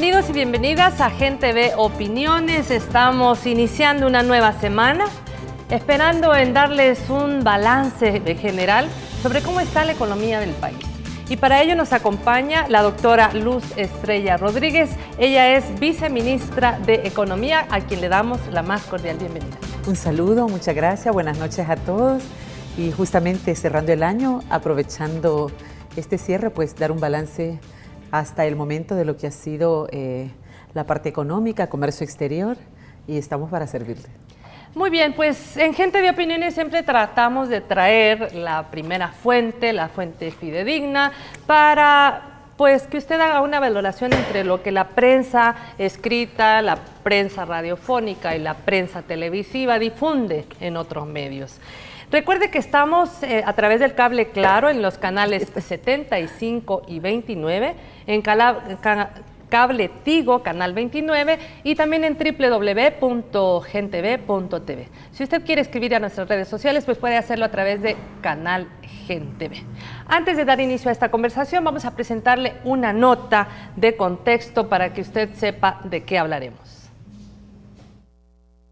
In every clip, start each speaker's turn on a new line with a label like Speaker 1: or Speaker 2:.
Speaker 1: Bienvenidos y bienvenidas a Gente Ve Opiniones. Estamos iniciando una nueva semana, esperando en darles un balance general sobre cómo está la economía del país. Y para ello nos acompaña la doctora Luz Estrella Rodríguez. Ella es viceministra de Economía, a quien le damos la más cordial bienvenida.
Speaker 2: Un saludo, muchas gracias, buenas noches a todos. Y justamente cerrando el año, aprovechando este cierre, pues dar un balance hasta el momento de lo que ha sido la parte económica, comercio exterior, y estamos para servirle.
Speaker 1: Muy bien, pues en Gente de Opiniones siempre tratamos de traer la primera fuente, la fuente fidedigna, para pues que usted haga una valoración entre lo que la prensa escrita, la prensa radiofónica y la prensa televisiva difunde en otros medios. Recuerde que estamos a través del cable Claro en los canales 75 y 29, en cable Tigo, canal 29, y también en www.gentv.tv. Si usted quiere escribir a nuestras redes sociales, pues puede hacerlo a través de Canal Gente Ve. Antes de dar inicio a esta conversación, vamos a presentarle una nota de contexto para que usted sepa de qué hablaremos.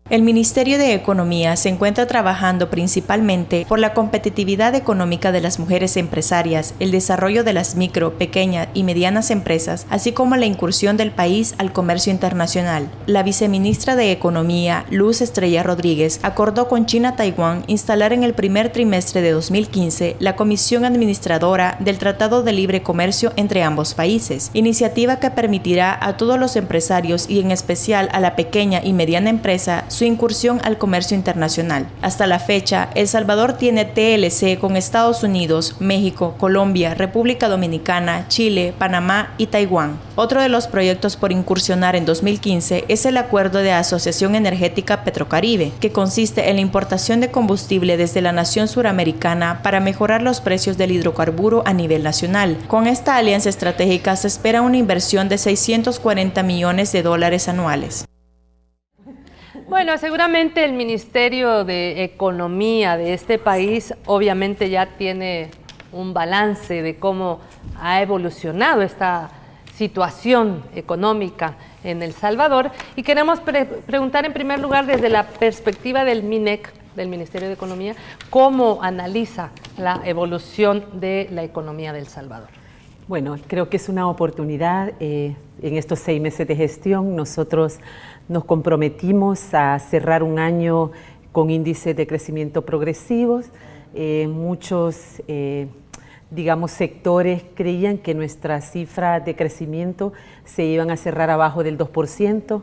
Speaker 3: El Ministerio de Economía se encuentra trabajando principalmente por la competitividad económica de las mujeres empresarias, el desarrollo de las micro, pequeñas y medianas empresas, así como la incursión del país al comercio internacional. La viceministra de Economía, Luz Estrella Rodríguez, acordó con China-Taiwán instalar en el primer trimestre de 2015 la Comisión Administradora del Tratado de Libre Comercio entre ambos países, iniciativa que permitirá a todos los empresarios y en especial a la pequeña y mediana empresa su incursión al comercio internacional. Hasta la fecha, El Salvador tiene TLC con Estados Unidos, México, Colombia, República Dominicana, Chile, Panamá y Taiwán. Otro de los proyectos por incursionar en 2015 es el Acuerdo de Asociación Energética Petrocaribe, que consiste en la importación de combustible desde la nación suramericana para mejorar los precios del hidrocarburo a nivel nacional. Con esta alianza estratégica se espera una inversión de $640 millones anuales.
Speaker 1: Bueno, seguramente el Ministerio de Economía de este país obviamente ya tiene un balance de cómo ha evolucionado esta situación económica en El Salvador, y queremos preguntar en primer lugar desde la perspectiva del MINEC, del Ministerio de Economía, cómo analiza la evolución de la economía de El Salvador.
Speaker 2: Bueno, creo que es una oportunidad. En estos 6 meses de gestión nosotros nos comprometimos a cerrar un año con índices de crecimiento progresivos. Muchos, digamos, sectores creían que nuestras cifras de crecimiento se iban a cerrar abajo del 2%.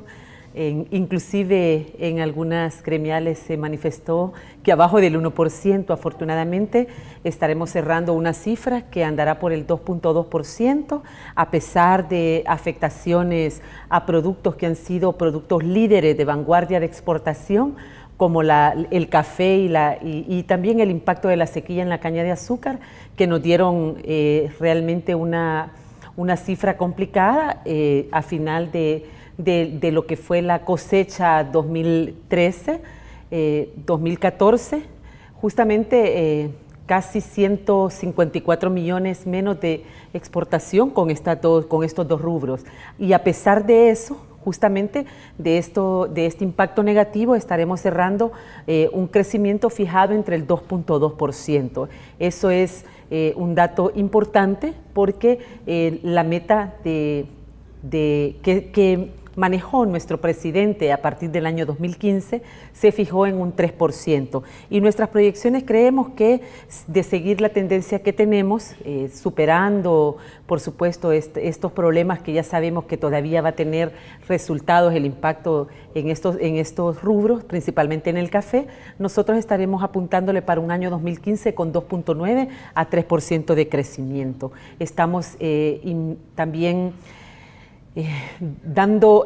Speaker 2: Inclusive en algunas gremiales se manifestó que abajo del 1%. Afortunadamente estaremos cerrando una cifra que andará por el 2.2%, a pesar de afectaciones a productos que han sido productos líderes de vanguardia de exportación, como el café y también el impacto de la sequía en la caña de azúcar, que nos dieron realmente una cifra complicada a final de lo que fue la cosecha 2013-2014, justamente casi 154 millones menos de exportación con estos dos rubros. Y a pesar de eso, justamente de este impacto negativo, estaremos cerrando un crecimiento fijado entre el 2.2%. Eso es un dato importante porque la meta que manejó nuestro presidente a partir del año 2015 se fijó en un 3%, y nuestras proyecciones creemos que de seguir la tendencia que tenemos, superando por supuesto estos problemas que ya sabemos que todavía va a tener resultados el impacto en estos rubros, principalmente en el café, nosotros estaremos apuntándole para un año 2015 con 2.9 a 3% de crecimiento. Estamos también dando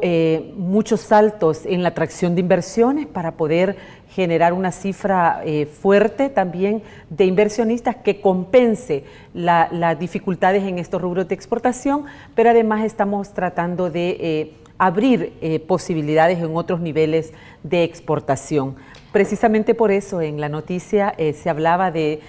Speaker 2: muchos saltos en la atracción de inversiones para poder generar una cifra fuerte también de inversionistas que compense las dificultades en estos rubros de exportación, pero además estamos tratando de abrir posibilidades en otros niveles de exportación. Precisamente por eso en la noticia se hablaba de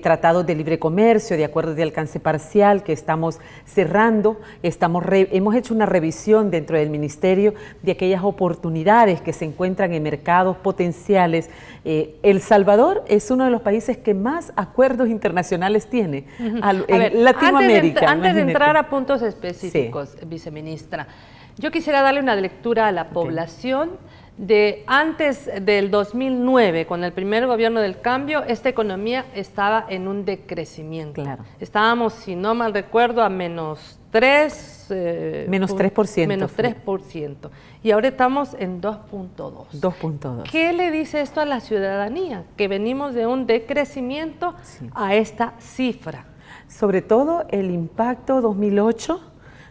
Speaker 2: tratados de libre comercio, de acuerdos de alcance parcial que estamos cerrando. Hemos hecho una revisión dentro del Ministerio de aquellas oportunidades que se encuentran en mercados potenciales. El Salvador es uno de los países que más acuerdos internacionales tiene en Latinoamérica.
Speaker 1: Antes de entrar a puntos específicos, sí, viceministra, yo quisiera darle una lectura a la población de antes del 2009, con el primer gobierno del cambio. Esta economía estaba en un decrecimiento.
Speaker 2: Claro.
Speaker 1: Estábamos, si no mal recuerdo, a menos 3%.
Speaker 2: Menos 3%.
Speaker 1: Menos 3%. Y ahora estamos en 2.2.
Speaker 2: 2.2.
Speaker 1: ¿Qué le dice esto a la ciudadanía? Que venimos de un decrecimiento, sí, a esta cifra.
Speaker 2: Sobre todo el impacto 2008,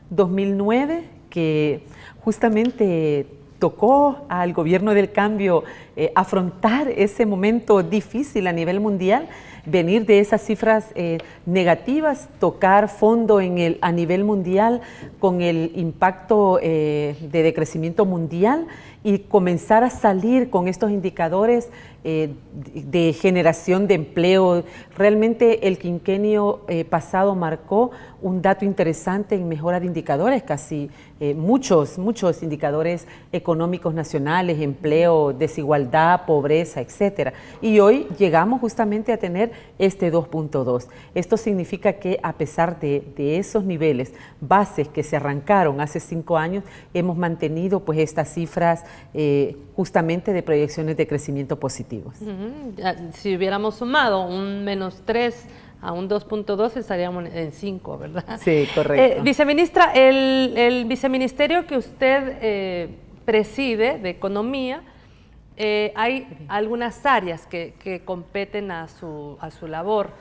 Speaker 2: 2009, que justamente tocó al gobierno del cambio afrontar ese momento difícil a nivel mundial, venir de esas cifras negativas, tocar fondo a nivel mundial con el impacto de decrecimiento mundial y comenzar a salir con estos indicadores de generación de empleo. Realmente el quinquenio pasado marcó un dato interesante en mejora de indicadores, casi muchos indicadores económicos nacionales, empleo, desigualdad, pobreza, etcétera. Y hoy llegamos justamente a tener este 2.2. Esto significa que a pesar de esos niveles bases que se arrancaron hace 5 años, hemos mantenido pues estas cifras justamente de proyecciones de crecimiento positivos.
Speaker 1: Si hubiéramos sumado un menos 3 a un 2.2 estaríamos en 5, ¿verdad?
Speaker 2: Sí, correcto.
Speaker 1: Viceministra, el viceministerio que usted preside de Economía, hay algunas áreas que competen a su labor.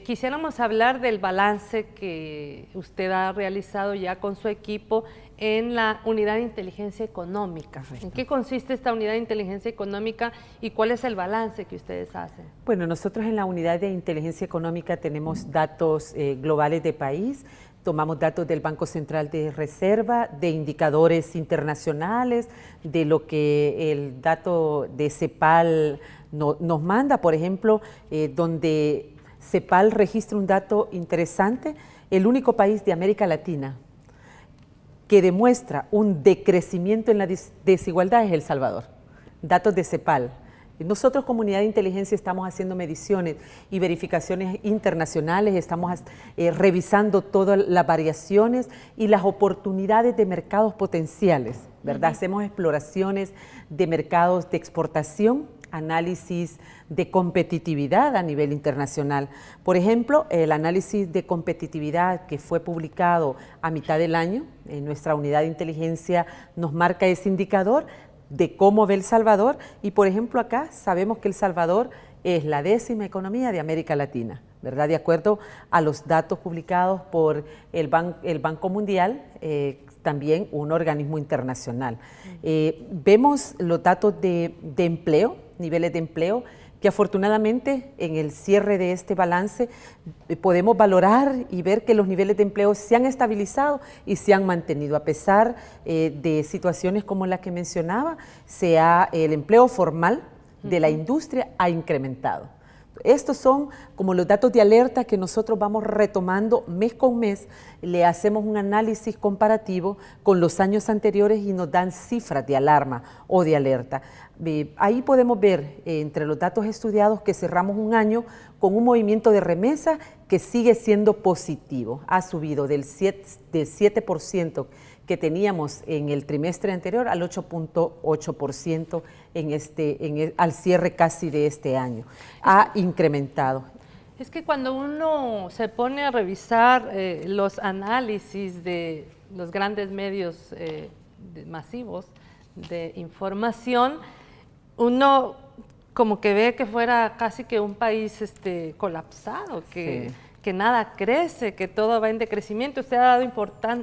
Speaker 1: Quisiéramos hablar del balance que usted ha realizado ya con su equipo en la Unidad de Inteligencia Económica. Perfecto. ¿En qué consiste esta Unidad de Inteligencia Económica y cuál es el balance que ustedes hacen?
Speaker 2: Bueno, nosotros en la Unidad de Inteligencia Económica tenemos datos globales de país, tomamos datos del Banco Central de Reserva, de indicadores internacionales, de lo que el dato de CEPAL nos manda, por ejemplo, donde CEPAL registra un dato interesante, el único país de América Latina que demuestra un decrecimiento en la desigualdad es El Salvador. Datos de CEPAL. Nosotros como Unidad de Inteligencia estamos haciendo mediciones y verificaciones internacionales, estamos revisando todas las variaciones y las oportunidades de mercados potenciales, ¿verdad? Hacemos exploraciones de mercados de exportación, análisis de competitividad a nivel internacional. Por ejemplo, el análisis de competitividad que fue publicado a mitad del año, en nuestra Unidad de Inteligencia nos marca ese indicador de cómo ve El Salvador y, por ejemplo, acá sabemos que El Salvador es la 10ª economía de América Latina, ¿verdad? De acuerdo a los datos publicados por el Banco Mundial, también un organismo internacional. Vemos los datos de empleo, niveles de empleo, que afortunadamente en el cierre de este balance podemos valorar y ver que los niveles de empleo se han estabilizado y se han mantenido, a pesar de situaciones como la que mencionaba, el empleo formal de la industria ha incrementado. Estos son como los datos de alerta que nosotros vamos retomando mes con mes, le hacemos un análisis comparativo con los años anteriores y nos dan cifras de alarma o de alerta. Ahí podemos ver entre los datos estudiados que cerramos un año con un movimiento de remesa que sigue siendo positivo, ha subido del 7% que teníamos en el trimestre anterior al 8.8% al cierre casi de este año. Ha incrementado.
Speaker 1: Es que cuando uno se pone a revisar los análisis de los grandes medios masivos de información, uno como que ve que fuera casi que un país colapsado, que nada crece, que todo va en decrecimiento. Usted ha dado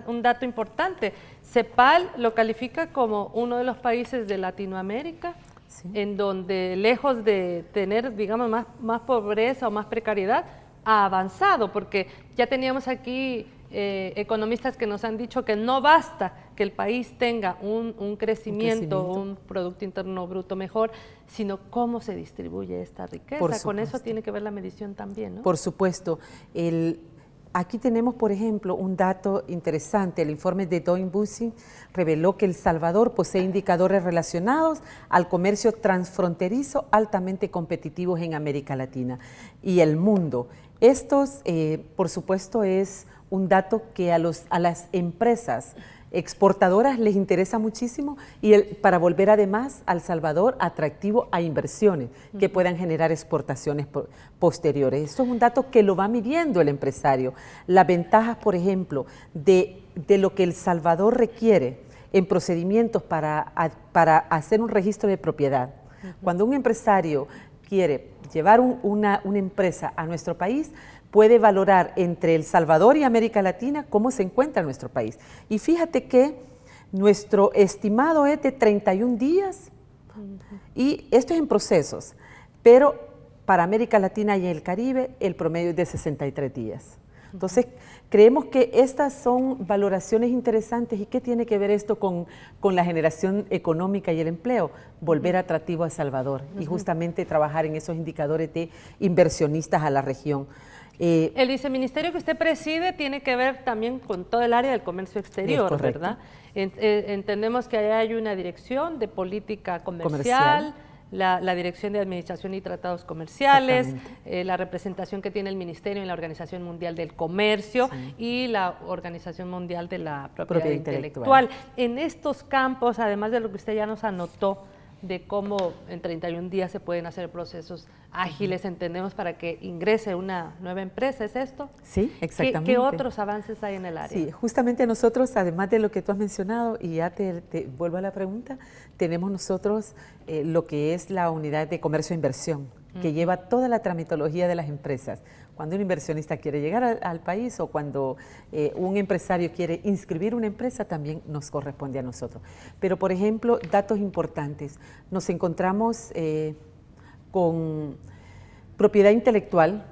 Speaker 1: un dato importante. CEPAL lo califica como uno de los países de Latinoamérica, sí, en donde lejos de tener, digamos, más pobreza o más precariedad, ha avanzado, porque ya teníamos aquí economistas que nos han dicho que no basta que el país tenga un crecimiento, un Producto Interno Bruto mejor, sino cómo se distribuye esta riqueza. Con eso tiene que ver la medición también, ¿no?
Speaker 2: Por supuesto. Aquí tenemos, por ejemplo, un dato interesante. El informe de Doing Bussing reveló que El Salvador posee indicadores relacionados al comercio transfronterizo altamente competitivos en América Latina y el mundo. Estos, por supuesto, es un dato que a las empresas exportadoras les interesa muchísimo y para volver además al Salvador atractivo a inversiones que puedan generar exportaciones posteriores. Esto es un dato que lo va midiendo el empresario. Las ventajas, por ejemplo, de lo que El Salvador requiere en procedimientos para hacer un registro de propiedad. Cuando un empresario quiere llevar una empresa a nuestro país, puede valorar entre El Salvador y América Latina cómo se encuentra nuestro país. Y fíjate que nuestro estimado es de 31 días, y esto es en procesos, pero para América Latina y el Caribe el promedio es de 63 días. Entonces, creemos que estas son valoraciones interesantes. ¿Y qué tiene que ver esto con la generación económica y el empleo? Volver atractivo a El Salvador y justamente trabajar en esos indicadores de inversionistas a la región.
Speaker 1: El viceministerio que usted preside tiene que ver también con todo el área del comercio exterior, ¿verdad? Entendemos que hay una dirección de política comercial. La Dirección de Administración y Tratados Comerciales, la representación que tiene el Ministerio en la Organización Mundial del Comercio y la Organización Mundial de la Propiedad Intelectual. En estos campos, además de lo que usted ya nos anotó, de cómo en 31 días se pueden hacer procesos ágiles, entendemos, para que ingrese una nueva empresa, ¿es esto?
Speaker 2: Sí, exactamente.
Speaker 1: ¿Qué otros avances hay en el área?
Speaker 2: Sí, justamente nosotros, además de lo que tú has mencionado, y ya te vuelvo a la pregunta, tenemos nosotros lo que es la unidad de comercio e inversión, que lleva toda la tramitología de las empresas. Cuando un inversionista quiere llegar al país o cuando un empresario quiere inscribir una empresa, también nos corresponde a nosotros. Pero, por ejemplo, datos importantes. Nos encontramos con propiedad intelectual,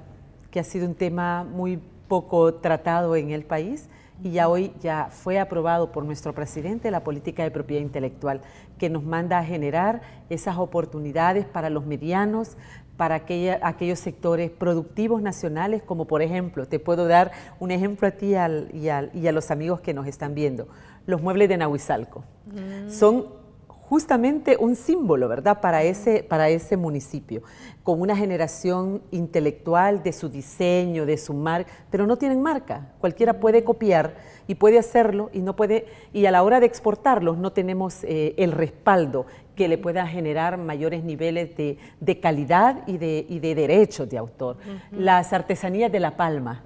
Speaker 2: que ha sido un tema muy poco tratado en el país, y hoy ya fue aprobado por nuestro presidente la política de propiedad intelectual, que nos manda a generar esas oportunidades para los medianos, para aquellos sectores productivos nacionales, como por ejemplo, te puedo dar un ejemplo a ti y a los amigos que nos están viendo, los muebles de Nahuizalco. Son justamente un símbolo, ¿verdad?, para ese municipio, con una generación intelectual de su diseño, de su marca, pero no tienen marca. Cualquiera puede copiar y puede hacerlo y a la hora de exportarlos no tenemos el respaldo que le pueda generar mayores niveles de calidad y de derechos de autor. Las artesanías de La Palma,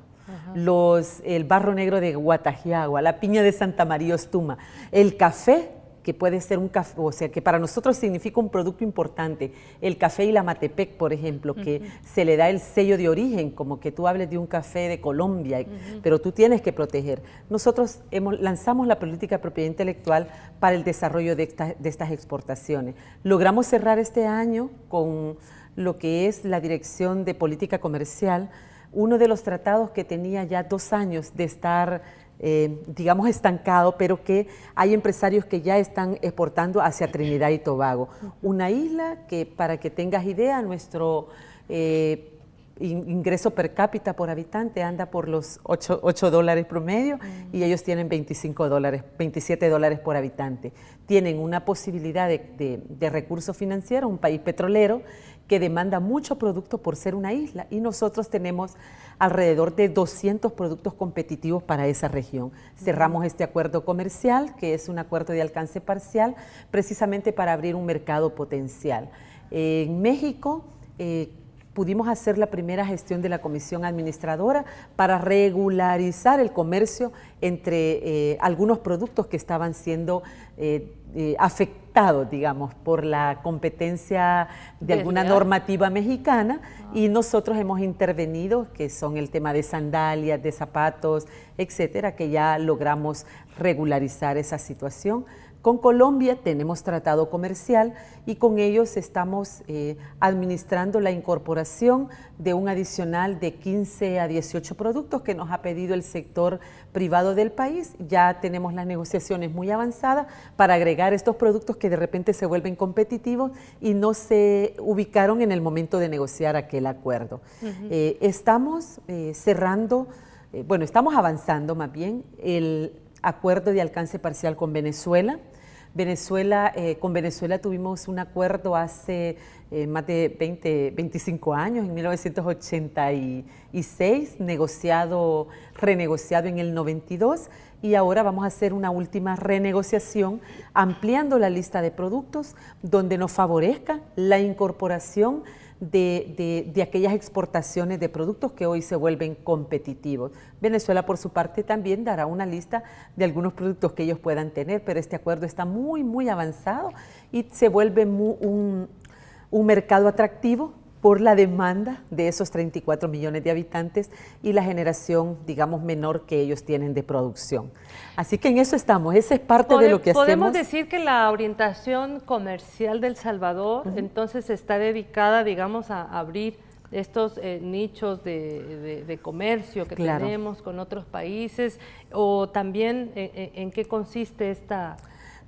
Speaker 2: el barro negro de Guatajiagua, la piña de Santa María Ostuma, el café, que puede ser un café, o sea, que para nosotros significa un producto importante. El café Ilamatepec, por ejemplo, que se le da el sello de origen, como que tú hables de un café de Colombia, pero tú tienes que proteger. Nosotros lanzamos la política de propiedad intelectual para el desarrollo de estas exportaciones. Logramos cerrar este año con lo que es la Dirección de Política Comercial, uno de los tratados que tenía ya 2 años de estar digamos estancado, pero que hay empresarios que ya están exportando hacia Trinidad y Tobago. Una isla que, para que tengas idea, nuestro ingreso per cápita por habitante anda por los $8 promedio y ellos tienen $27 por habitante. Tienen una posibilidad de recursos financieros, un país petrolero que demanda mucho producto por ser una isla, y nosotros tenemos alrededor de 200 productos competitivos para esa región. Cerramos este acuerdo comercial, que es un acuerdo de alcance parcial, precisamente para abrir un mercado potencial. En México pudimos hacer la primera gestión de la Comisión Administradora para regularizar el comercio entre algunos productos que estaban siendo afectados, digamos, por la competencia de alguna normativa mexicana, y nosotros hemos intervenido, que son el tema de sandalias, de zapatos, etcétera, que ya logramos regularizar esa situación. Con Colombia tenemos tratado comercial y con ellos estamos administrando la incorporación de un adicional de 15 a 18 productos que nos ha pedido el sector privado del país. Ya tenemos las negociaciones muy avanzadas para agregar estos productos que de repente se vuelven competitivos y no se ubicaron en el momento de negociar aquel acuerdo. Estamos cerrando, estamos avanzando más bien el acuerdo de alcance parcial con Venezuela. Con Venezuela tuvimos un acuerdo hace más de 25 años, en 1986, renegociado en el 92, y ahora vamos a hacer una última renegociación ampliando la lista de productos donde nos favorezca la incorporación de aquellas exportaciones de productos que hoy se vuelven competitivos. Venezuela, por su parte, también dará una lista de algunos productos que ellos puedan tener, pero este acuerdo está muy, muy avanzado y se vuelve un mercado atractivo por la demanda de esos 34 millones de habitantes y la generación, digamos, menor que ellos tienen de producción. Así que en eso estamos, esa es parte de lo que hacemos.
Speaker 1: Podemos decir que la orientación comercial de El Salvador, entonces, está dedicada, digamos, a abrir estos nichos de comercio que tenemos con otros países, o también en qué consiste esta...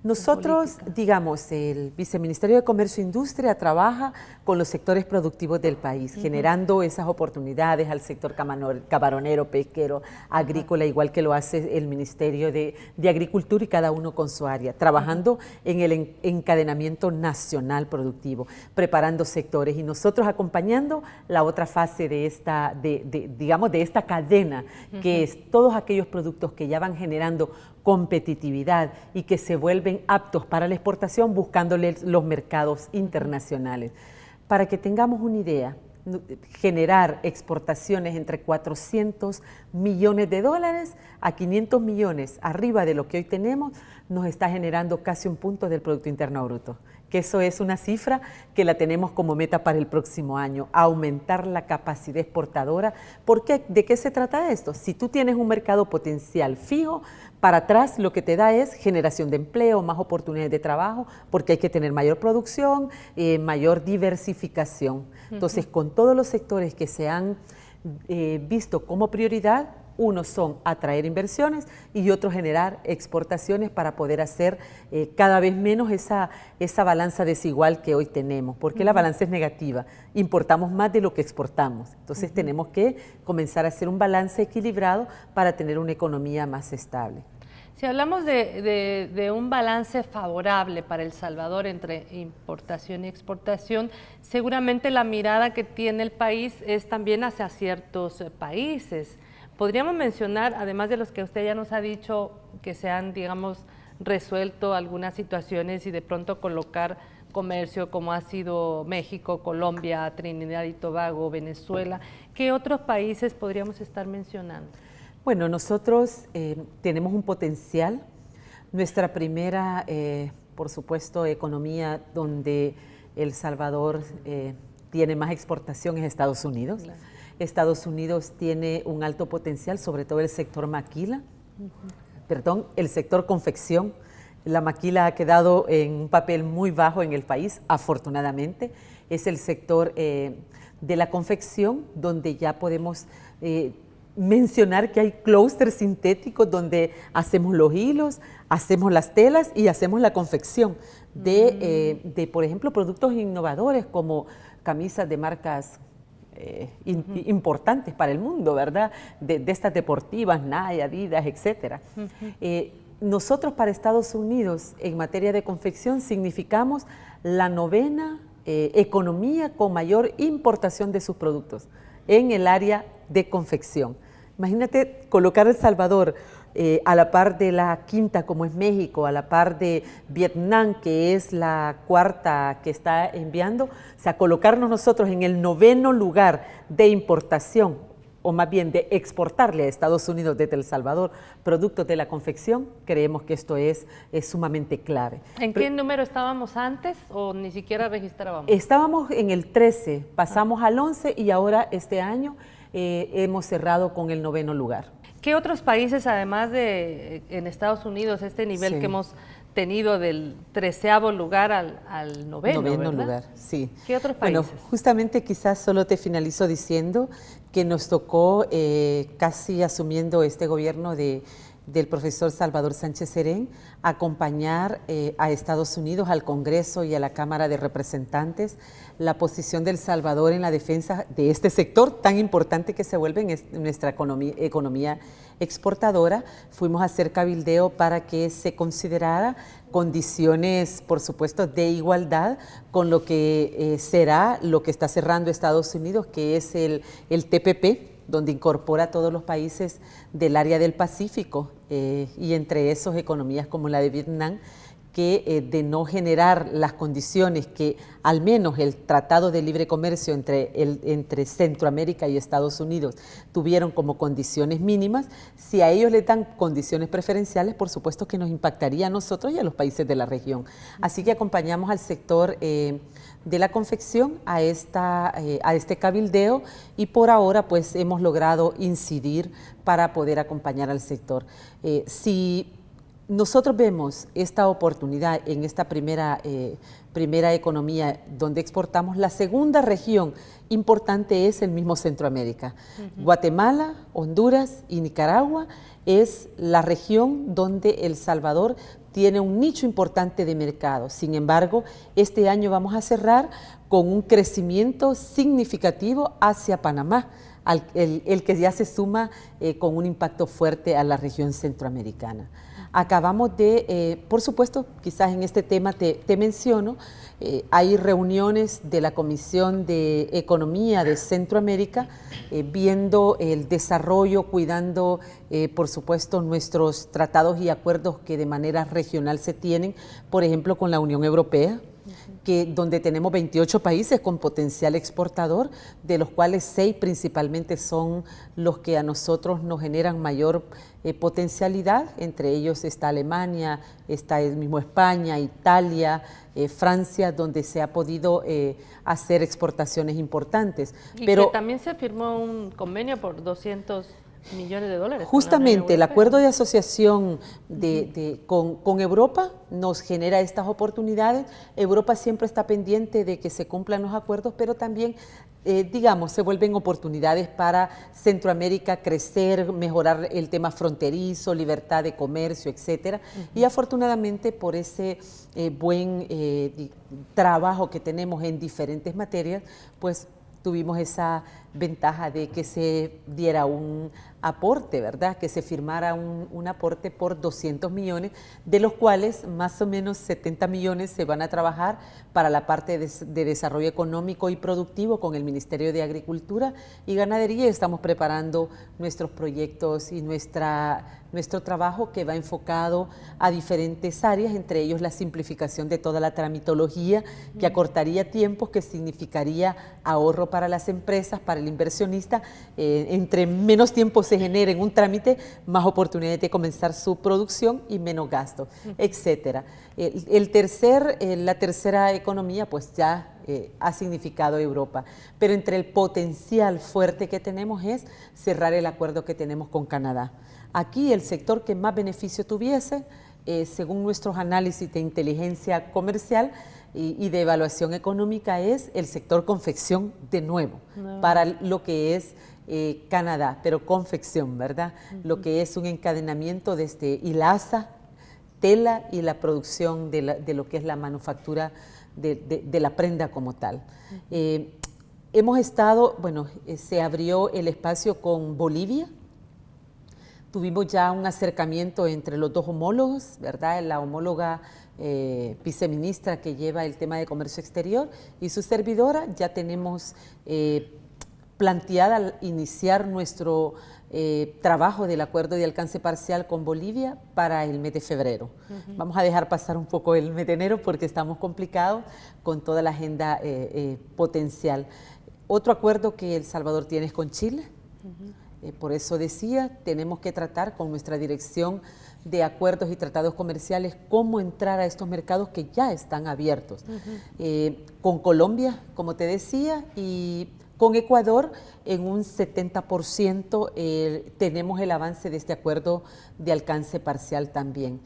Speaker 2: Nosotros, digamos, el Viceministerio de Comercio e Industria trabaja con los sectores productivos del país, generando esas oportunidades al sector camaronero, pesquero, agrícola, igual que lo hace el Ministerio de Agricultura y cada uno con su área, trabajando en el encadenamiento nacional productivo, preparando sectores y nosotros acompañando la otra fase de esta, digamos, de esta cadena, que es todos aquellos productos que ya van generando competitividad y que se vuelven aptos para la exportación buscándole los mercados internacionales. Para que tengamos una idea, generar exportaciones entre 400 millones de dólares a 500 millones arriba de lo que hoy tenemos, nos está generando casi un punto del Producto Interno Bruto, que eso es una cifra que la tenemos como meta para el próximo año, aumentar la capacidad exportadora. ¿Por qué? ¿De qué se trata esto? Si tú tienes un mercado potencial fijo, para atrás lo que te da es generación de empleo, más oportunidades de trabajo, porque hay que tener mayor producción, mayor diversificación. Entonces, con todos los sectores que se han visto como prioridad, unos son atraer inversiones y otros generar exportaciones para poder hacer cada vez menos esa balanza desigual que hoy tenemos, porque la balanza es negativa, importamos más de lo que exportamos, entonces tenemos que comenzar a hacer un balance equilibrado para tener una economía más estable.
Speaker 1: Si hablamos de un balance favorable para El Salvador entre importación y exportación, seguramente la mirada que tiene el país es también hacia ciertos países. Podríamos mencionar, además de los que usted ya nos ha dicho, que se han, digamos, resuelto algunas situaciones y de pronto colocar comercio como ha sido México, Colombia, Trinidad y Tobago, Venezuela. ¿Qué otros países podríamos estar mencionando?
Speaker 2: Bueno, nosotros tenemos un potencial. Nuestra primera, por supuesto, economía donde El Salvador tiene más exportación es Estados Unidos. Claro. Estados Unidos tiene un alto potencial, sobre todo el sector maquila, el sector confección. La maquila ha quedado en un papel muy bajo en el país, afortunadamente. Es el sector de la confección donde ya podemos mencionar que hay clústeres sintéticos donde hacemos los hilos, hacemos las telas y hacemos la confección de por ejemplo, productos innovadores como camisas de marcas importantes para el mundo, ¿verdad? De estas deportivas, Nike, Adidas, etcétera. Nosotros para Estados Unidos, en materia de confección, significamos la 9ª economía con mayor importación de sus productos en el área de confección. Imagínate colocar El Salvador a la par de la 5ª, como es México, a la par de Vietnam, que es la 4ª que está enviando, o sea, colocarnos nosotros en el 9º lugar de importación, o más bien de exportarle a Estados Unidos desde El Salvador productos de la confección, creemos que esto es sumamente clave.
Speaker 1: ¿En qué número estábamos antes o ni siquiera registrábamos?
Speaker 2: Estábamos en el 13, pasamos al 11 y ahora este año hemos cerrado con el 9º lugar.
Speaker 1: ¿Qué otros países, además de en Estados Unidos, este nivel que hemos tenido del 13º lugar al noveno, ¿verdad?
Speaker 2: lugar, sí.
Speaker 1: ¿Qué otros países?
Speaker 2: Bueno, justamente quizás solo te finalizo diciendo que nos tocó casi asumiendo este gobierno del profesor Salvador Sánchez Serén, acompañar a Estados Unidos, al Congreso y a la Cámara de Representantes, la posición de El Salvador en la defensa de este sector tan importante que se vuelve en nuestra economía exportadora. Fuimos a hacer cabildeo para que se considerara condiciones, por supuesto, de igualdad con lo que será lo que está cerrando Estados Unidos, que es el TPP, donde incorpora a todos los países del área del Pacífico y entre esos economías como la de Vietnam, que de no generar las condiciones que al menos el Tratado de Libre Comercio entre Centroamérica y Estados Unidos tuvieron como condiciones mínimas, si a ellos le dan condiciones preferenciales, por supuesto que nos impactaría a nosotros y a los países de la región. Así que acompañamos al sector de la confección a este cabildeo y por ahora pues hemos logrado incidir para poder acompañar al sector. Si nosotros vemos esta oportunidad en esta primera economía donde exportamos, la segunda región importante es el mismo Centroamérica. Guatemala, Honduras y Nicaragua es la región donde El Salvador tiene un nicho importante de mercado. Sin embargo, este año vamos a cerrar con un crecimiento significativo hacia Panamá, el que ya se suma con un impacto fuerte a la región centroamericana. Acabamos de, por supuesto, quizás en este tema te menciono, hay reuniones de la Comisión de Economía de Centroamérica viendo el desarrollo, cuidando, por supuesto, nuestros tratados y acuerdos que de manera regional se tienen, por ejemplo, con la Unión Europea, donde tenemos 28 países con potencial exportador, de los cuales 6 principalmente son los que a nosotros nos generan mayor potencialidad. Entre ellos está Alemania, está el mismo España, Italia, Francia, donde se ha podido hacer exportaciones importantes.
Speaker 1: Pero que también se firmó un convenio por 200 millones de dólares.
Speaker 2: Justamente el acuerdo de asociación con Europa nos genera estas oportunidades. Europa siempre está pendiente de que se cumplan los acuerdos, pero también, digamos, se vuelven oportunidades para Centroamérica crecer, mejorar el tema fronterizo, libertad de comercio, etcétera. Y afortunadamente por ese buen trabajo que tenemos en diferentes materias, pues tuvimos esa ventaja de que se diera un aporte, ¿verdad? Que se firmara un aporte por 200 millones, de los cuales más o menos 70 millones se van a trabajar para la parte de desarrollo económico y productivo con el Ministerio de Agricultura y Ganadería. Estamos preparando nuestros proyectos y nuestro trabajo que va enfocado a diferentes áreas, entre ellos la simplificación de toda la tramitología, que acortaría tiempos, que significaría ahorro para las empresas, para el inversionista. Entre menos tiempo se genere en un trámite, más oportunidades de comenzar su producción y menos gasto, etcétera. La tercera economía pues ya ha significado Europa, pero entre el potencial fuerte que tenemos es cerrar el acuerdo que tenemos con Canadá. Aquí el sector que más beneficio tuviese, según nuestros análisis de inteligencia comercial y de evaluación económica, es el sector confección de nuevo, para lo que es Canadá, pero confección, ¿verdad? Lo que es un encadenamiento desde hilaza, tela y la producción de lo que es la manufactura de la prenda como tal. Hemos estado, bueno, se abrió el espacio con Bolivia. Tuvimos ya un acercamiento entre los dos homólogos, ¿verdad? La homóloga viceministra que lleva el tema de comercio exterior y su servidora. Ya tenemos planteada iniciar nuestro trabajo del acuerdo de alcance parcial con Bolivia para el mes de febrero. Vamos a dejar pasar un poco el mes de enero porque estamos complicados con toda la agenda potencial. Otro acuerdo que El Salvador tiene es con Chile. Por eso decía, tenemos que tratar con nuestra dirección de acuerdos y tratados comerciales cómo entrar a estos mercados que ya están abiertos. Con Colombia, como te decía, y con Ecuador en un 70% tenemos el avance de este acuerdo de alcance parcial también.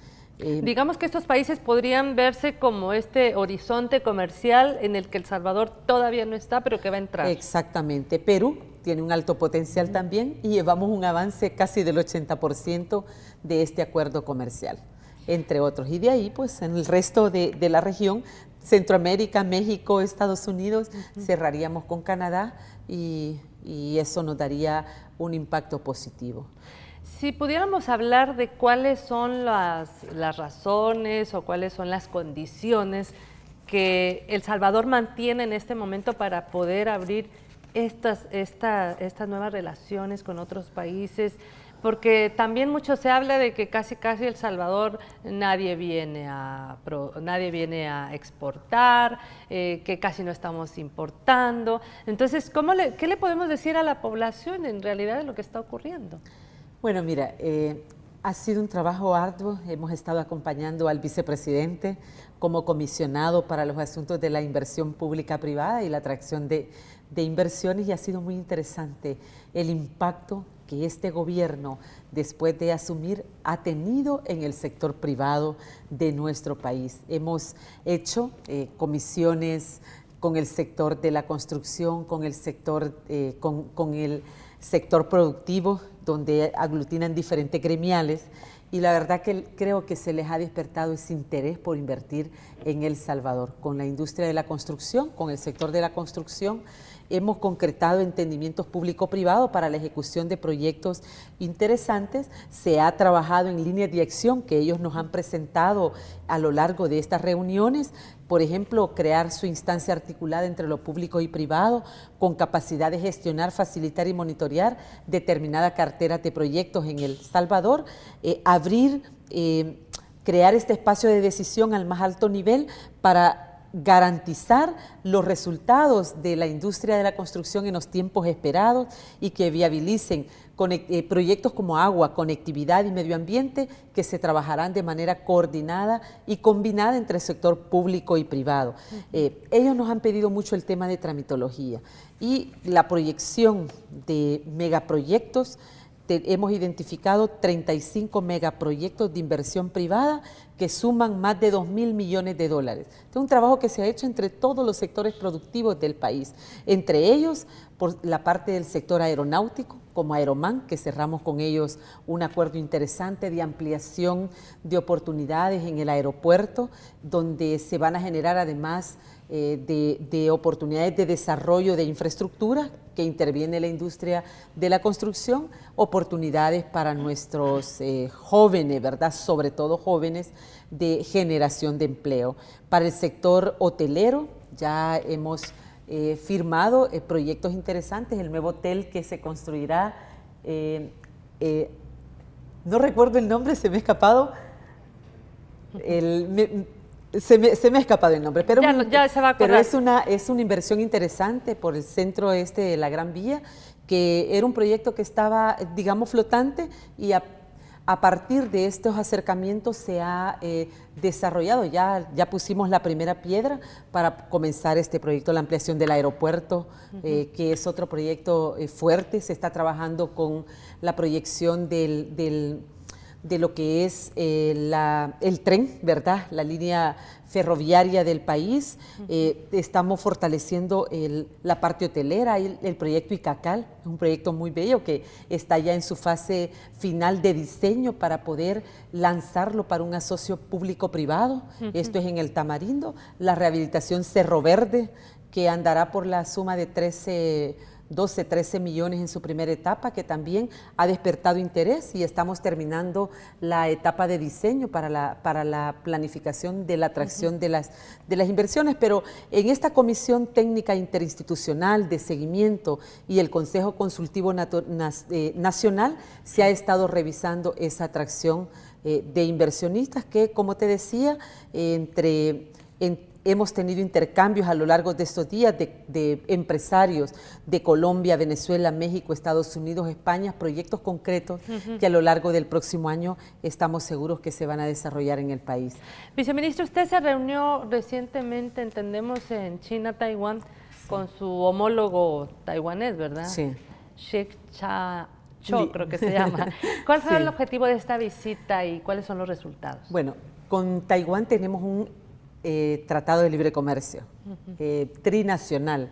Speaker 1: Digamos que estos países podrían verse como este horizonte comercial en el que El Salvador todavía no está, pero que va a entrar.
Speaker 2: Exactamente. Perú tiene un alto potencial también y llevamos un avance casi del 80% de este acuerdo comercial, entre otros. Y de ahí, pues, en el resto de la región, Centroamérica, México, Estados Unidos, cerraríamos con Canadá y eso nos daría un impacto positivo.
Speaker 1: Si pudiéramos hablar de cuáles son las razones o cuáles son las condiciones que El Salvador mantiene en este momento para poder abrir estas nuevas relaciones con otros países, porque también mucho se habla de que casi El Salvador nadie viene a exportar, que casi no estamos importando. Entonces, ¿qué le podemos decir a la población en realidad de lo que está ocurriendo?
Speaker 2: Bueno, mira, ha sido un trabajo arduo. Hemos estado acompañando al vicepresidente como comisionado para los asuntos de la inversión pública-privada y la atracción de inversiones, y ha sido muy interesante el impacto que este gobierno, después de asumir, ha tenido en el sector privado de nuestro país. Hemos hecho comisiones con el sector de la construcción, con el sector productivo, donde aglutinan diferentes gremiales, y la verdad que creo que se les ha despertado ese interés por invertir en El Salvador. Con la industria de la construcción, con el sector de la construcción, hemos concretado entendimientos público-privados para la ejecución de proyectos interesantes. Se ha trabajado en líneas de acción que ellos nos han presentado a lo largo de estas reuniones. Por ejemplo, crear su instancia articulada entre lo público y privado, con capacidad de gestionar, facilitar y monitorear determinada cartera de proyectos en El Salvador, crear este espacio de decisión al más alto nivel para garantizar los resultados de la industria de la construcción en los tiempos esperados y que viabilicen proyectos como agua, conectividad y medio ambiente, que se trabajarán de manera coordinada y combinada entre el sector público y privado. Ellos nos han pedido mucho el tema de tramitología y la proyección de megaproyectos. Hemos identificado 35 megaproyectos de inversión privada que suman más de 2.000 millones de dólares. Es un trabajo que se ha hecho entre todos los sectores productivos del país, entre ellos por la parte del sector aeronáutico, como Aeroman, que cerramos con ellos un acuerdo interesante de ampliación de oportunidades en el aeropuerto, donde se van a generar además de oportunidades de desarrollo de infraestructura que interviene la industria de la construcción, oportunidades para nuestros jóvenes, ¿verdad? Sobre todo jóvenes, de generación de empleo. Para el sector hotelero ya hemos firmado proyectos interesantes, el nuevo hotel que se construirá, no recuerdo el nombre, se me ha escapado, se me ha escapado el nombre, pero,
Speaker 1: ya se va a acordar.
Speaker 2: Pero es una inversión interesante por el centro de la Gran Vía, que era un proyecto que estaba, digamos, flotante, y a partir de estos acercamientos se ha desarrollado, ya pusimos la primera piedra para comenzar este proyecto, la ampliación del aeropuerto, que es otro proyecto fuerte. Se está trabajando con la proyección de lo que es el tren, ¿verdad? La línea ferroviaria del país. Estamos fortaleciendo la parte hotelera, el proyecto Icacal, es un proyecto muy bello que está ya en su fase final de diseño para poder lanzarlo para un asocio público-privado. Esto es en el Tamarindo. La rehabilitación Cerro Verde, que andará por la suma de 12, 13 millones en su primera etapa, que también ha despertado interés, y estamos terminando la etapa de diseño para la planificación de la atracción de las inversiones. Pero en esta Comisión Técnica Interinstitucional de Seguimiento y el Consejo Consultivo Nacional se ha estado revisando esa atracción de inversionistas que, como te decía, hemos tenido intercambios a lo largo de estos días de empresarios de Colombia, Venezuela, México, Estados Unidos, España, proyectos concretos que a lo largo del próximo año estamos seguros que se van a desarrollar en el país.
Speaker 1: Viceministro, usted se reunió recientemente, entendemos, en China, Taiwán, con su homólogo taiwanés, ¿verdad?
Speaker 2: Sí.
Speaker 1: Sheikh Cho, creo que se llama. ¿Cuál fue el objetivo de esta visita y cuáles son los resultados?
Speaker 2: Bueno, Con Taiwán tenemos un tratado de libre comercio trinacional,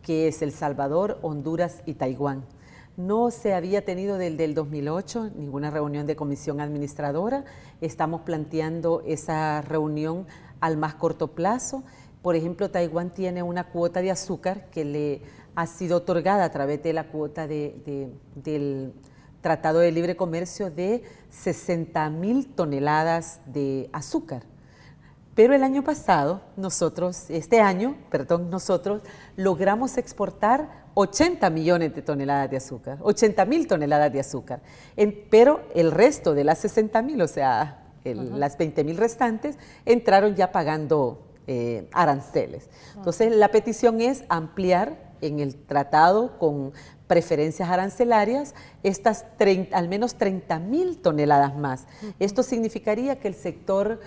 Speaker 2: que es El Salvador, Honduras y Taiwán. No se había tenido desde el 2008 ninguna reunión de comisión administradora. Estamos planteando esa reunión al más corto plazo. Por ejemplo, Taiwán tiene una cuota de azúcar que le ha sido otorgada a través de la cuota del Tratado de Libre Comercio de 60.000 toneladas de azúcar. Pero el año pasado, nosotros logramos exportar 80 millones de toneladas de azúcar, 80.000 toneladas de azúcar. Pero el resto de las 60.000, o sea, las 20.000 restantes, entraron ya pagando aranceles. Entonces, la petición es ampliar en el tratado con preferencias arancelarias estas al menos 30.000 toneladas más. Esto significaría que el sector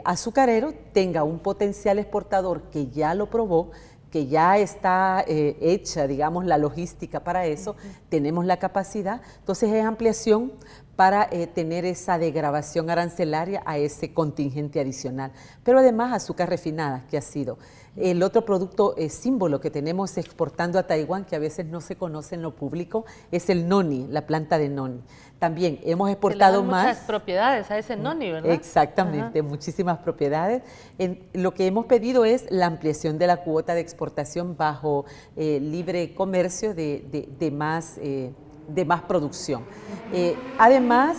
Speaker 2: azucarero tenga un potencial exportador que ya lo probó, que ya está hecha, digamos, la logística para eso, tenemos la capacidad, entonces es ampliación para tener esa degradación arancelaria a ese contingente adicional. Pero además azúcar refinada, que ha sido el otro producto símbolo que tenemos exportando a Taiwán, que a veces no se conoce en lo público, es el noni, la planta de noni. También hemos exportado
Speaker 1: muchas propiedades a ese noni, ¿verdad?
Speaker 2: Exactamente, muchísimas propiedades. Lo que hemos pedido es la ampliación de la cuota de exportación bajo libre comercio de más producción. Además,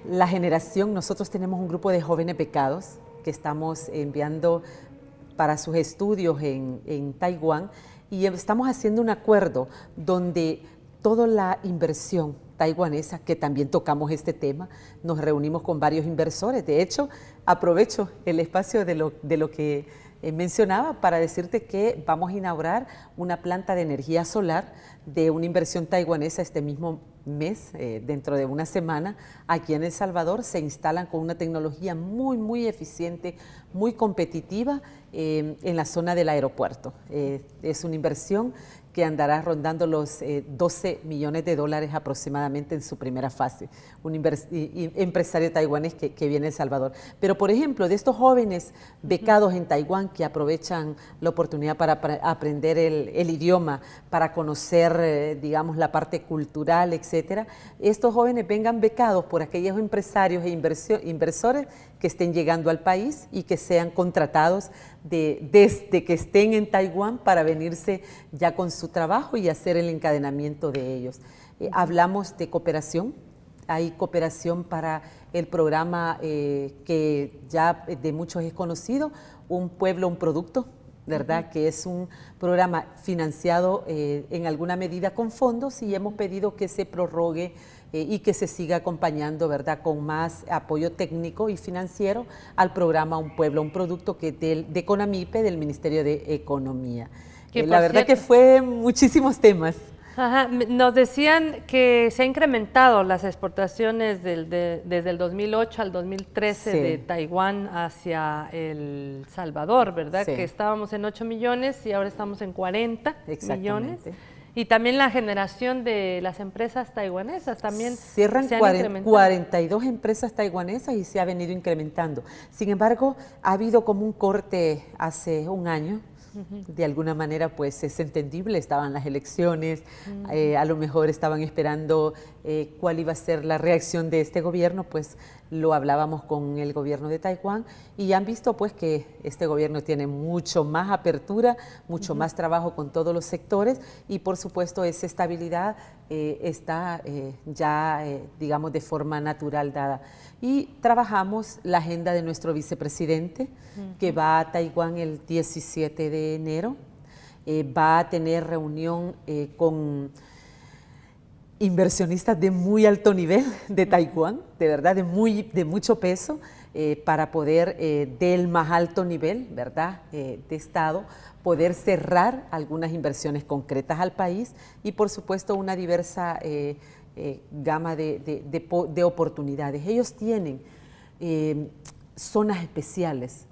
Speaker 2: la generación, nosotros tenemos un grupo de jóvenes becados que estamos enviando para sus estudios en Taiwán, y estamos haciendo un acuerdo donde toda la inversión taiwanesa, que también tocamos este tema, nos reunimos con varios inversores. De hecho, aprovecho el espacio de lo que mencionaba para decirte que vamos a inaugurar una planta de energía solar de una inversión taiwanesa este mismo mes, dentro de una semana, aquí en El Salvador. Se instalan con una tecnología muy, muy eficiente, muy competitiva en la zona del aeropuerto. Es una inversión que andará rondando los 12 millones de dólares aproximadamente en su primera fase. Un empresario taiwanés que viene a El Salvador. Pero, por ejemplo, de estos jóvenes becados en Taiwán que aprovechan la oportunidad para aprender el idioma, para conocer, digamos, la parte cultural, etcétera, estos jóvenes vengan becados por aquellos empresarios e inversores que estén llegando al país y que sean contratados desde que estén en Taiwán para venirse ya con su trabajo y hacer el encadenamiento de ellos. Hablamos de cooperación. Hay cooperación para el programa que ya de muchos es conocido, Un Pueblo, un Producto, ¿verdad? Que es un programa financiado en alguna medida con fondos, y hemos pedido que se prorrogue y que se siga acompañando, ¿verdad?, con más apoyo técnico y financiero al programa Un Pueblo, un Producto, que de CONAMIPE, del Ministerio de Economía. La verdad que fue muchísimos temas.
Speaker 1: Ajá. Nos decían que se ha incrementado las exportaciones desde el 2008 al 2013 sí, de Taiwán hacia El Salvador, ¿verdad? Sí. Que estábamos en 8 millones y ahora estamos en 40 millones. Y también la generación de las empresas taiwanesas también
Speaker 2: cierran 42 empresas taiwanesas y se ha venido incrementando. Sin embargo, ha habido como un corte hace un año. De alguna manera, pues es entendible, estaban las elecciones, a lo mejor estaban esperando cuál iba a ser la reacción de este gobierno, pues lo hablábamos con el gobierno de Taiwán y han visto pues que este gobierno tiene mucho más apertura, mucho más trabajo con todos los sectores, y por supuesto esa estabilidad está ya, digamos, de forma natural dada. Y trabajamos la agenda de nuestro vicepresidente, que va a Taiwán el 17 de enero. Va a tener reunión con inversionistas de muy alto nivel de Taiwán, de verdad, de mucho peso, para poder, del más alto nivel, ¿verdad?, de Estado, poder cerrar algunas inversiones concretas al país y, por supuesto, una diversa gama de oportunidades. Ellos tienen zonas especiales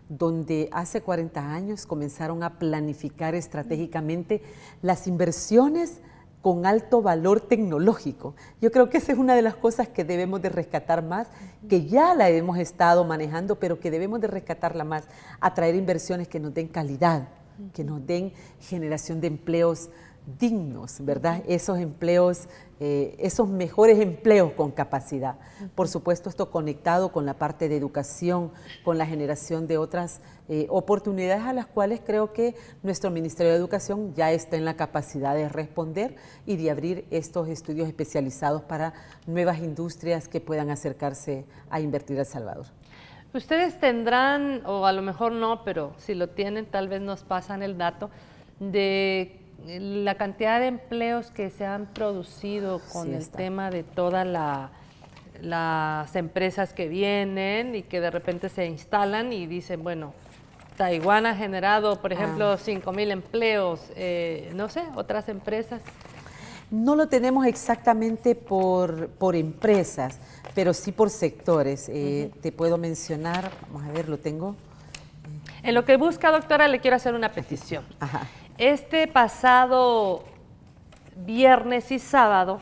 Speaker 2: donde hace 40 años comenzaron a planificar estratégicamente las inversiones con alto valor tecnológico. Yo creo que esa es una de las cosas que debemos de rescatar más, que ya la hemos estado manejando, pero que debemos de rescatarla más, atraer inversiones que nos den calidad, que nos den generación de empleos dignos, ¿verdad? Esos empleos, esos mejores empleos con capacidad. Por supuesto, esto conectado con la parte de educación, con la generación de otras oportunidades a las cuales creo que nuestro Ministerio de Educación ya está en la capacidad de responder y de abrir estos estudios especializados para nuevas industrias que puedan acercarse a invertir a El Salvador.
Speaker 1: Ustedes tendrán, o a lo mejor no, pero si lo tienen, tal vez nos pasan el dato de la cantidad de empleos que se han producido con el tema de todas las empresas que vienen y que de repente se instalan y dicen, bueno, Taiwán ha generado, por ejemplo, 5,000 empleos, no sé, otras empresas.
Speaker 2: No lo tenemos exactamente por empresas, pero sí por sectores. Te puedo mencionar, vamos a ver, lo tengo.
Speaker 1: En lo que busca, doctora, le quiero hacer una petición.
Speaker 2: Ajá.
Speaker 1: Este pasado viernes y sábado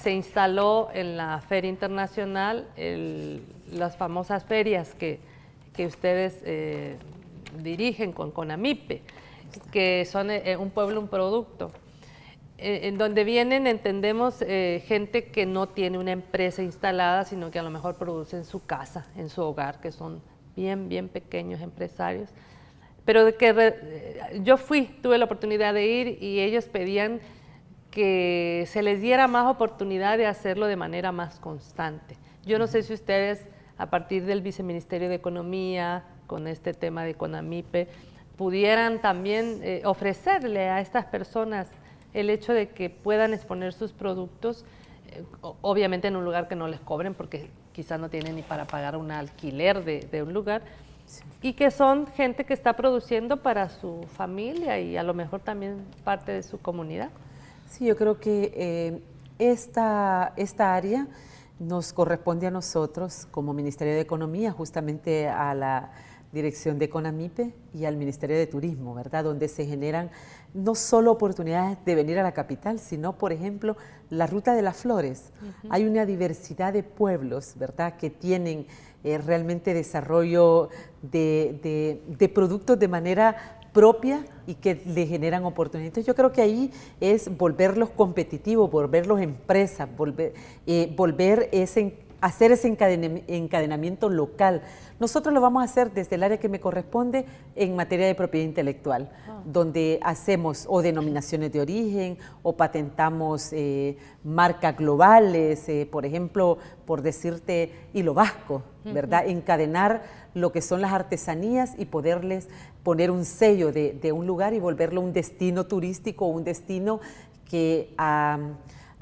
Speaker 1: se instaló en la Feria Internacional las famosas ferias que ustedes dirigen con CONAMIPE, que son un pueblo, un producto, en donde vienen, entendemos, gente que no tiene una empresa instalada, sino que a lo mejor produce en su casa, en su hogar, que son bien pequeños empresarios. Pero yo tuve la oportunidad de ir y ellos pedían que se les diera más oportunidad de hacerlo de manera más constante. Yo no sé si ustedes, a partir del Viceministerio de Economía, con este tema de CONAMIPE, pudieran también ofrecerle a estas personas el hecho de que puedan exponer sus productos, obviamente en un lugar que no les cobren, porque quizás no tienen ni para pagar un alquiler de un lugar, y que son gente que está produciendo para su familia y a lo mejor también parte de su comunidad.
Speaker 2: Sí, yo creo que esta área nos corresponde a nosotros como Ministerio de Economía, justamente a la Dirección de CONAMIPE y al Ministerio de Turismo, ¿verdad? Donde se generan no solo oportunidades de venir a la capital, sino, por ejemplo, la Ruta de las Flores. Hay una diversidad de pueblos, ¿verdad?, que tienen realmente desarrollo de productos de manera propia y que le generan oportunidades. Entonces, yo creo que ahí es volverlos competitivos, volverlos empresas, hacer ese encadenamiento local. Nosotros lo vamos a hacer desde el área que me corresponde en materia de propiedad intelectual, donde hacemos o denominaciones de origen o patentamos marcas globales, por ejemplo, por decirte, hilo vasco, ¿verdad? Encadenar lo que son las artesanías y poderles poner un sello de un lugar y volverlo un destino turístico, un destino que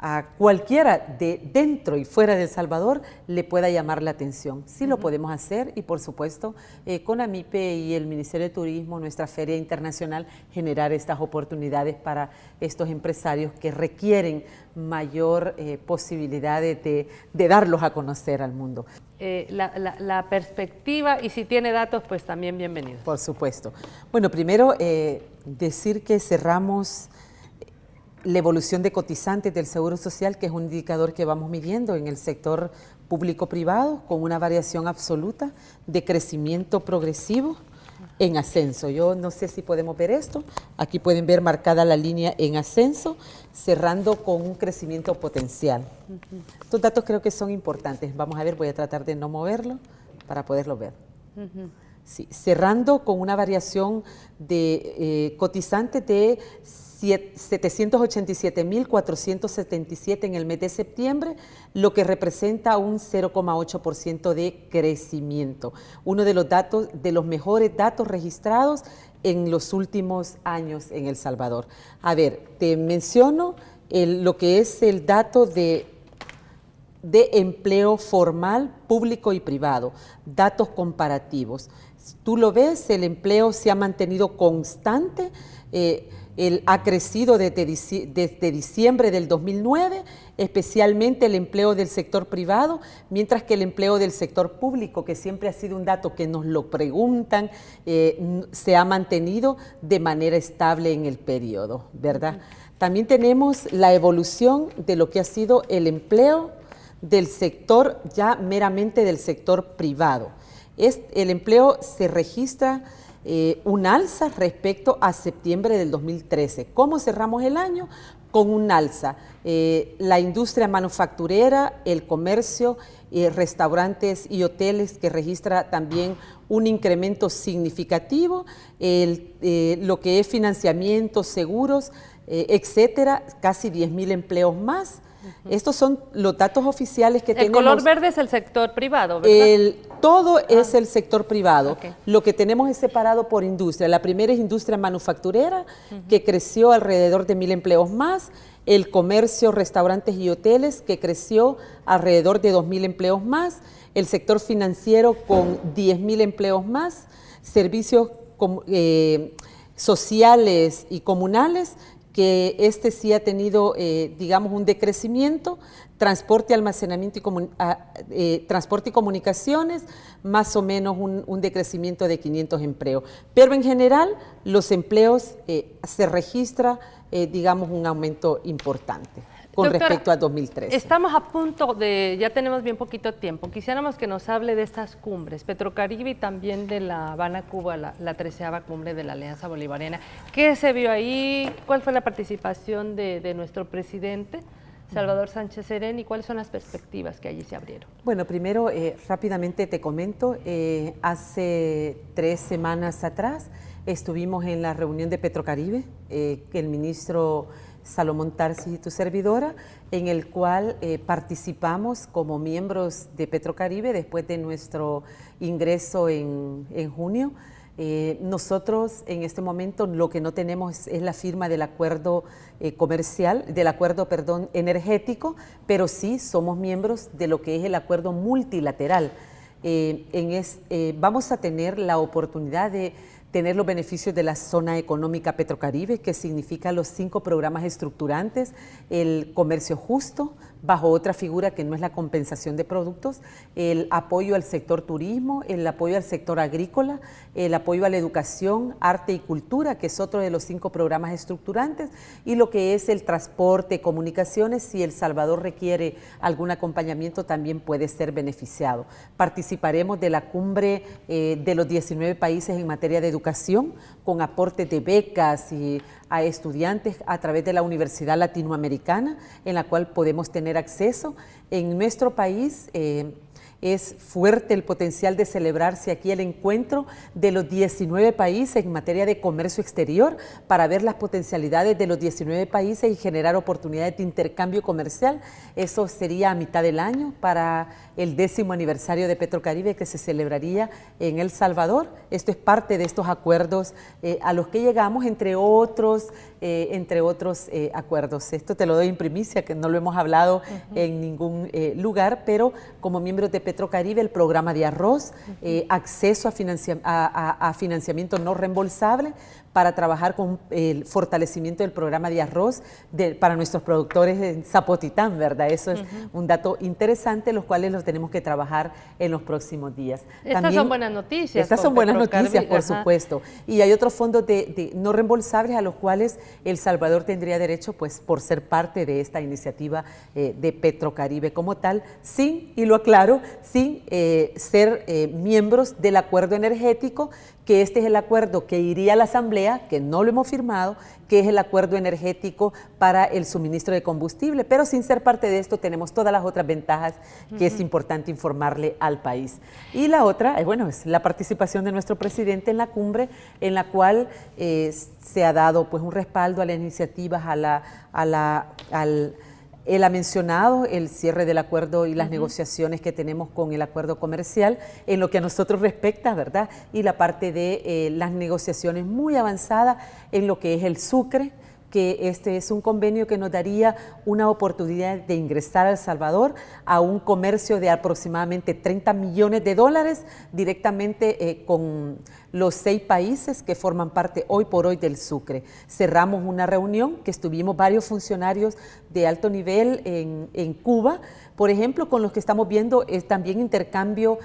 Speaker 2: a cualquiera de dentro y fuera de El Salvador le pueda llamar la atención. Sí lo podemos hacer y por supuesto CONAMIPE y el Ministerio de Turismo, nuestra feria internacional, generar estas oportunidades para estos empresarios que requieren mayor posibilidad de darlos a conocer al mundo.
Speaker 1: La perspectiva, y si tiene datos, pues también bienvenidos.
Speaker 2: Por supuesto. Bueno, primero decir que cerramos la evolución de cotizantes del Seguro Social, que es un indicador que vamos midiendo en el sector público-privado, con una variación absoluta de crecimiento progresivo en ascenso. Yo no sé si podemos ver esto. Aquí pueden ver marcada la línea en ascenso, cerrando con un crecimiento potencial. Estos datos creo que son importantes. Vamos a ver, voy a tratar de no moverlo para poderlo ver. Sí, cerrando con una variación de cotizantes de 787.477 en el mes de septiembre, lo que representa un 0,8% de crecimiento. Uno de los mejores datos registrados en los últimos años en El Salvador. A ver, te menciono lo que es el dato de empleo formal, público y privado, datos comparativos. Tú lo ves, el empleo se ha mantenido constante, ha crecido desde diciembre del 2009, especialmente el empleo del sector privado, mientras que el empleo del sector público, que siempre ha sido un dato que nos lo preguntan, se ha mantenido de manera estable en el periodo, ¿verdad? También tenemos la evolución de lo que ha sido el empleo del sector, ya meramente del sector privado. El empleo se registra un alza respecto a septiembre del 2013. ¿Cómo cerramos el año? Con un alza. La industria manufacturera, el comercio, restaurantes y hoteles que registra también un incremento significativo, lo que es financiamiento, seguros, etcétera, casi 10.000 empleos más. Estos son los datos oficiales que tenemos.
Speaker 1: El color verde es el sector privado, ¿verdad?
Speaker 2: Todo es el sector privado.
Speaker 1: Okay.
Speaker 2: Lo que tenemos es separado por industria. La primera es industria manufacturera, que creció alrededor de 1.000 empleos más. El comercio, restaurantes y hoteles, que creció alrededor de 2.000 empleos más. El sector financiero con 10.000 empleos más. Servicios sociales y comunales, que sí ha tenido, digamos, un decrecimiento. Transporte, almacenamiento y transporte y comunicaciones, más o menos un decrecimiento de 500 empleos. Pero en general, los empleos se registra, digamos, un aumento importante con
Speaker 1: Doctora,
Speaker 2: respecto a 2013.
Speaker 1: Estamos a punto de, ya tenemos bien poquito tiempo, quisiéramos que nos hable de estas cumbres, Petrocaribe y también de La Habana, Cuba, la 13ª cumbre de la Alianza Bolivariana. ¿Qué se vio ahí? ¿Cuál fue la participación de nuestro presidente, Salvador Sánchez Serén, y cuáles son las perspectivas que allí se abrieron?
Speaker 2: Bueno, primero, rápidamente te comento, hace 3 semanas atrás estuvimos en la reunión de Petrocaribe, el ministro Salomón Tarsis y tu servidora, en el cual participamos como miembros de Petrocaribe después de nuestro ingreso en junio. Nosotros en este momento lo que no tenemos es la firma del acuerdo energético, pero sí somos miembros de lo que es el acuerdo multilateral. Vamos a tener la oportunidad de tener los beneficios de la zona económica Petrocaribe, que significa los 5 programas estructurantes, el comercio justo, bajo otra figura que no es la compensación de productos, el apoyo al sector turismo, el apoyo al sector agrícola, el apoyo a la educación, arte y cultura, que es otro de los 5 programas estructurantes, y lo que es el transporte, comunicaciones. Si El Salvador requiere algún acompañamiento, también puede ser beneficiado. Participaremos de la cumbre de los 19 países en materia de educación, con aportes de becas y a estudiantes a través de la Universidad Latinoamericana, en la cual podemos tener acceso. En nuestro país es fuerte el potencial de celebrarse aquí el encuentro de los 19 países en materia de comercio exterior, para ver las potencialidades de los 19 países y generar oportunidades de intercambio comercial. Eso sería a mitad del año, para el 10º aniversario de Petrocaribe, que se celebraría en El Salvador. Esto es parte de estos acuerdos a los que llegamos, entre otros acuerdos. Esto te lo doy en primicia, que no lo hemos hablado en ningún lugar, pero como miembros de Petrocaribe, el programa de arroz, acceso a financiamiento no reembolsable, para trabajar con el fortalecimiento del programa de arroz para nuestros productores en Zapotitán, ¿verdad? Eso es un dato interesante, los cuales los tenemos que trabajar en los próximos días.
Speaker 1: Estas son buenas noticias.
Speaker 2: Estas son buenas noticias, por supuesto. Y hay otros fondos de no reembolsables a los cuales El Salvador tendría derecho, pues, por ser parte de esta iniciativa de Petrocaribe como tal, sin, y lo aclaro, sin ser miembros del acuerdo energético, que este es el acuerdo que iría a la Asamblea, que no lo hemos firmado, que es el acuerdo energético para el suministro de combustible, pero sin ser parte de esto tenemos todas las otras ventajas que es importante informarle al país. Y la otra, es la participación de nuestro presidente en la cumbre, en la cual se ha dado, pues, un respaldo a las iniciativas, él ha mencionado el cierre del acuerdo y las negociaciones que tenemos con el acuerdo comercial en lo que a nosotros respecta, ¿verdad? Y la parte de las negociaciones muy avanzadas en lo que es el Sucre, que este es un convenio que nos daría una oportunidad de ingresar a El Salvador a un comercio de aproximadamente $30 millones directamente con los 6 países que forman parte hoy por hoy del Sucre. Cerramos una reunión que estuvimos varios funcionarios de alto nivel en Cuba, por ejemplo, con los que estamos viendo también intercambio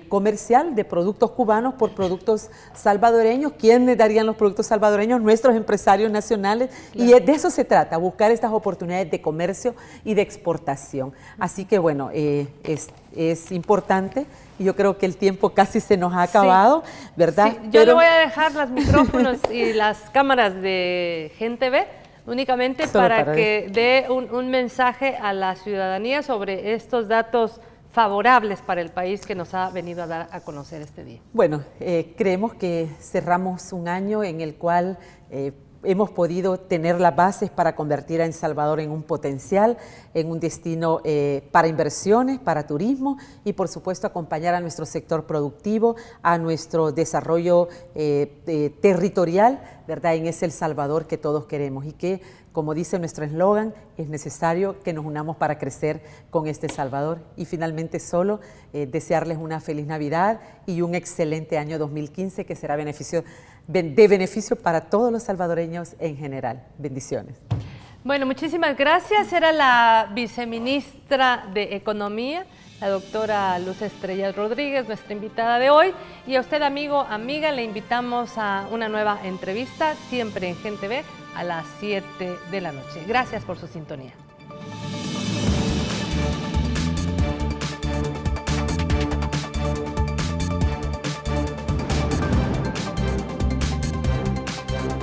Speaker 2: comercial de productos cubanos por productos salvadoreños. ¿Quiénes darían los productos salvadoreños? Nuestros empresarios nacionales, Y de eso se trata, buscar estas oportunidades de comercio y de exportación. Así que bueno, es importante. Yo creo que el tiempo casi se nos ha acabado, sí, ¿verdad?
Speaker 1: Sí, yo le voy a dejar los micrófonos y las cámaras de Gente Ve únicamente para que dé un mensaje a la ciudadanía sobre estos datos favorables para el país que nos ha venido a dar a conocer este día.
Speaker 2: Bueno, creemos que cerramos un año en el cual hemos podido tener las bases para convertir a El Salvador en un potencial, en un destino para inversiones, para turismo y por supuesto acompañar a nuestro sector productivo, a nuestro desarrollo territorial, ¿verdad? En ese El Salvador que todos queremos y que, como dice nuestro eslogan, es necesario que nos unamos para crecer con este Salvador. Y finalmente solo desearles una feliz Navidad y un excelente año 2015 que será de beneficio para todos los salvadoreños en general. Bendiciones.
Speaker 1: Bueno, muchísimas gracias. Era la viceministra de Economía, la doctora Luz Estrella Rodríguez, nuestra invitada de hoy. Y a usted, amigo, amiga, le invitamos a una nueva entrevista, siempre en Gente Ve, a las 7 de la noche. Gracias por su sintonía.